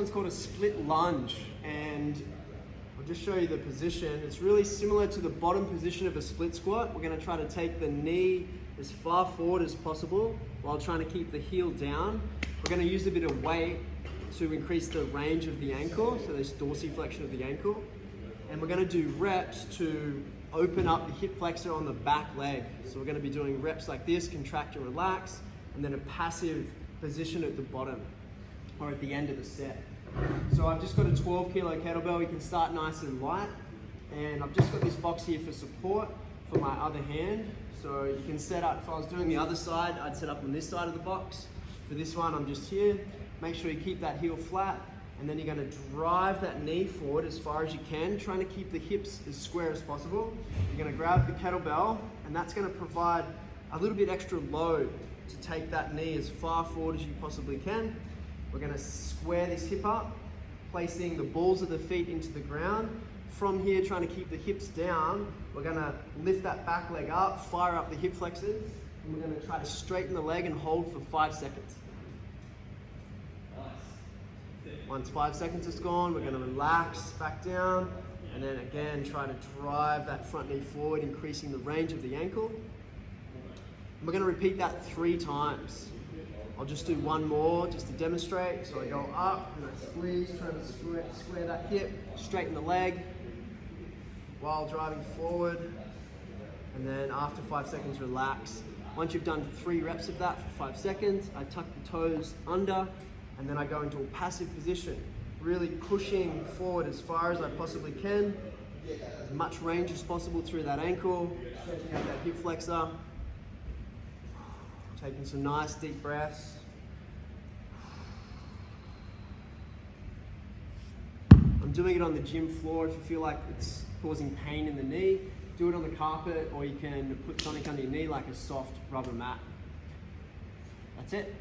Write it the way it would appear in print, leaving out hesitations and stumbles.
one's called a split lunge, and I'll just show you the position. It's really similar to the bottom position of a split squat. We're gonna try to take the knee as far forward as possible while trying to keep the heel down. We're gonna use a bit of weight to increase the range of the ankle, so this dorsiflexion of the ankle. And we're gonna do reps to open up the hip flexor on the back leg. So we're gonna be doing reps like this, contract and relax, and then a passive position at the bottom or at the end of the set. So I've just got a 12 kilo kettlebell. We can start nice and light. And I've just got this box here for support for my other hand. So you can set up, if I was doing the other side, I'd set up on this side of the box. For this one, I'm just here. Make sure you keep that heel flat, and then you're gonna drive that knee forward as far as you can, trying to keep the hips as square as possible. You're gonna grab the kettlebell, and that's gonna provide a little bit extra load to take that knee as far forward as you possibly can. We're gonna square this hip up, placing the balls of the feet into the ground. From here, trying to keep the hips down, we're gonna lift that back leg up, fire up the hip flexors, and we're gonna try to straighten the leg and hold for 5 seconds. Once 5 seconds is gone, we're gonna relax back down, and then again, try to drive that front knee forward, increasing the range of the ankle. And we're gonna repeat that 3 times. I'll just do one more just to demonstrate. So I go up and I squeeze, trying to square that hip, straighten the leg while driving forward. And then after 5 seconds, relax. Once you've done 3 reps of that for 5 seconds, I tuck the toes under, and then I go into a passive position, really pushing forward as far as I possibly can, as much range as possible through that ankle, stretching out that hip flexor. Taking some nice deep breaths. I'm doing it on the gym floor. If you feel like it's causing pain in the knee, do it on the carpet, or you can put something under your knee like a soft rubber mat. That's it.